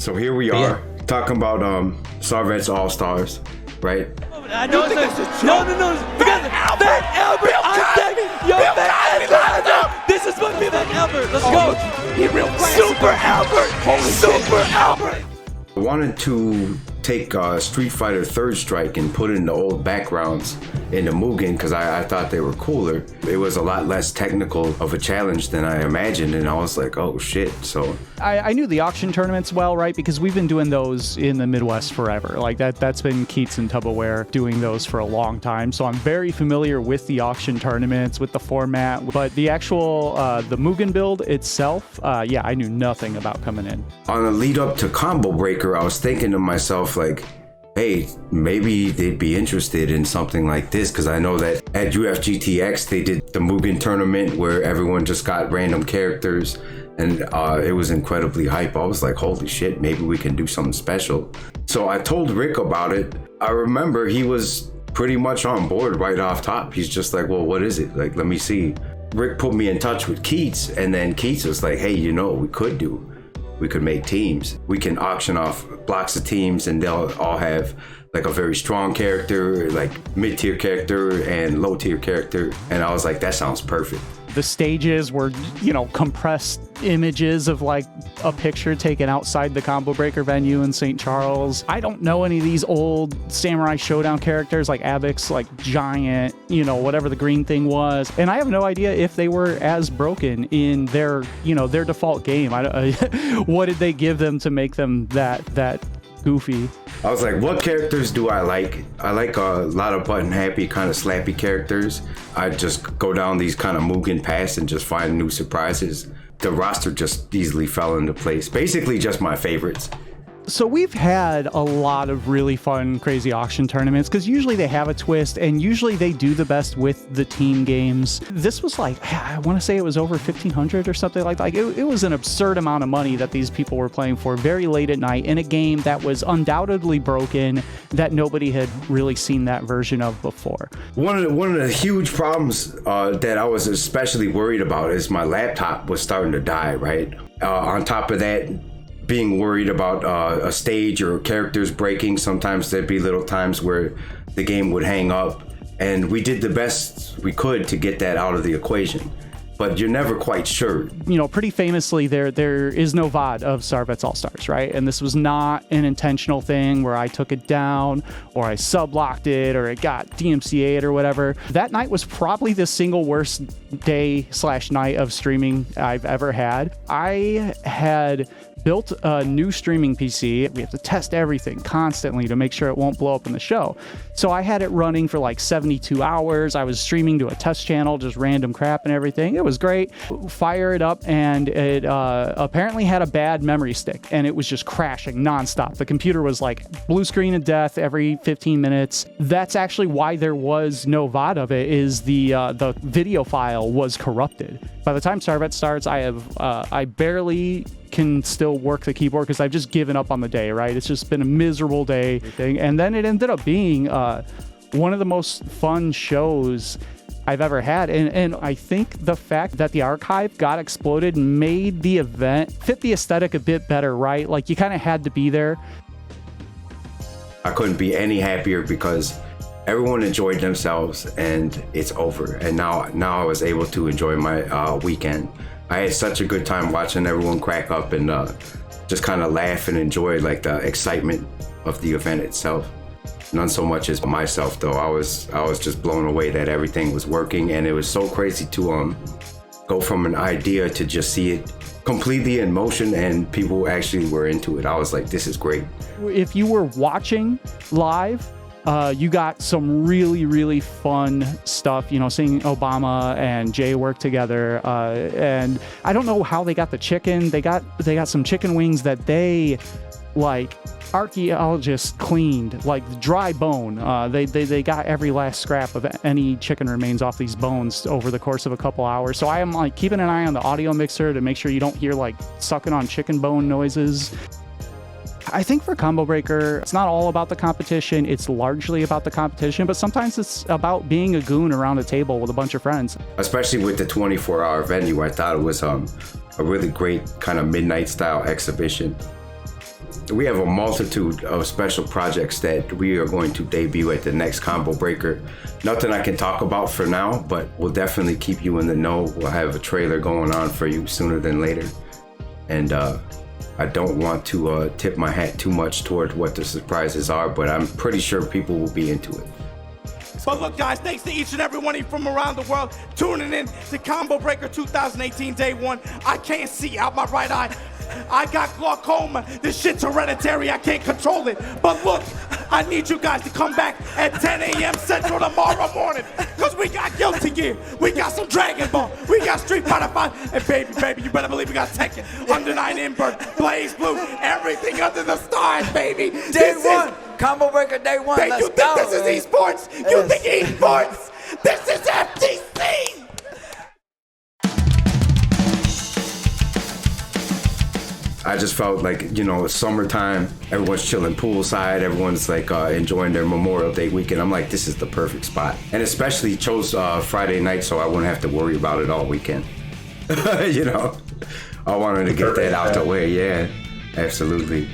So here we are talking about Sarvets All Stars, right? I know it's no. Fat Albert, this is my Fat Albert. Let's go. He real Super Albert. Super Albert. I wanted to take Street Fighter Third Strike and put in the old backgrounds in the Mugen because I thought they were cooler. It was a lot less technical of a challenge than I imagined, and I was like, oh shit. So I knew the auction tournaments well, right? Because we've been doing those in the Midwest forever. Like that's been Keats and Tupperware doing those for a long time. So I'm very familiar with the auction tournaments, with the format, but the actual the Mugen build itself, I knew nothing about coming in. On the lead up to Combo Breaker, I was thinking to myself, like, hey, maybe they'd be interested in something like this, because I know that at UFGTX they did the Mugen tournament where everyone just got random characters, and it was incredibly hype. I was like, holy shit, maybe we can do something special. So I told Rick about it. I remember he was pretty much on board right off top. He's just like, well, what is it? Like, let me see. Rick put me in touch with Keats, and then Keats was like, hey, you know what we could make teams. We can auction off blocks of teams, and they'll all have like a very strong character, like mid-tier character and low-tier character. And I was like, that sounds perfect. The stages were, compressed images of like a picture taken outside the Combo Breaker venue in St. Charles. I don't know any of these old Samurai Showdown characters like Abix, like Giant, whatever the green thing was. And I have no idea if they were as broken in their default game. What did they give them to make them that goofy? I was like, what characters do I like? I like a lot of button happy, kind of slappy characters. I just go down these kind of Mugen paths and just find new surprises. The roster just easily fell into place. Basically just my favorites. So we've had a lot of really fun, crazy auction tournaments because usually they have a twist and usually they do the best with the team games. This was like, I want to say it was over 1,500 or something like that. Like it was an absurd amount of money that these people were playing for very late at night in a game that was undoubtedly broken, that nobody had really seen that version of before. One of the huge problems that I was especially worried about is my laptop was starting to die, right? On top of that, being worried about a stage or characters breaking. Sometimes there'd be little times where the game would hang up, and we did the best we could to get that out of the equation. But you're never quite sure. Pretty famously, there is no VOD of Sarvets All-Stars, right? And this was not an intentional thing where I took it down or I sub-locked it or it got DMCA'd or whatever. That night was probably the single worst day/night of streaming I've ever had. I had built a new streaming PC. We have to test everything constantly to make sure it won't blow up in the show. So I had it running for like 72 hours. I was streaming to a test channel, just random crap and everything. It was great. Fire it up, and it apparently had a bad memory stick, and it was just crashing nonstop. The computer was like blue screen of death every 15 minutes. That's actually why there was no VOD of it, is the video file was corrupted. By the time Sarvets starts, I barely can still work the keyboard because I've just given up on the day, right? It's just been a miserable day. And then it ended up being one of the most fun shows I've ever had. And I think the fact that the archive got exploded made the event fit the aesthetic a bit better, right? Like you kind of had to be there. I couldn't be any happier because everyone enjoyed themselves, and it's over. And now I was able to enjoy my weekend. I had such a good time watching everyone crack up and just kind of laugh and enjoy like the excitement of the event itself. None so much as myself though. I was just blown away that everything was working, and it was so crazy to go from an idea to just see it completely in motion and people actually were into it. I was like, this is great. If you were watching live, you got some really, really fun stuff, seeing Obama and Jay work together. And I don't know how they got the chicken. They got some chicken wings that they, like, archaeologists cleaned, like dry bone. They got every last scrap of any chicken remains off these bones over the course of a couple hours. So I am like keeping an eye on the audio mixer to make sure you don't hear like sucking on chicken bone noises. I think for Combo Breaker, it's not all about the competition. It's largely about the competition, but sometimes it's about being a goon around a table with a bunch of friends. Especially with the 24-hour venue, I thought it was a really great kind of midnight style exhibition. we have a multitude of special projects that we are going to debut at the next Combo Breaker. Nothing I can talk about for now, but we'll definitely keep you in the know. We'll have a trailer going on for you sooner than later. And I don't want to tip my hat too much toward what the surprises are, but I'm pretty sure people will be into it. But look, guys, thanks to each and every one of you from around the world tuning in to Combo Breaker 2018 Day 1. I can't see out my right eye. I got glaucoma. This shit's hereditary. I can't control it. But look, I need you guys to come back at 10 a.m. Central tomorrow morning, because we got Guilty Gear. We got some Dragon Ball. We got Street Fighter 5. And baby, you better believe we got Tekken, Under 9 Invert, Blaze Blue, everything under the stars, baby. Day 1. Combo Breaker Day 1. Hey, Let's you think go. this is esports? You think esports? This is FTC! I just felt like, it's summertime, everyone's chilling poolside, everyone's like enjoying their Memorial Day weekend. I'm like, this is the perfect spot. And especially chose Friday night so I wouldn't have to worry about it all weekend. I wanted to get that out the way, yeah, absolutely.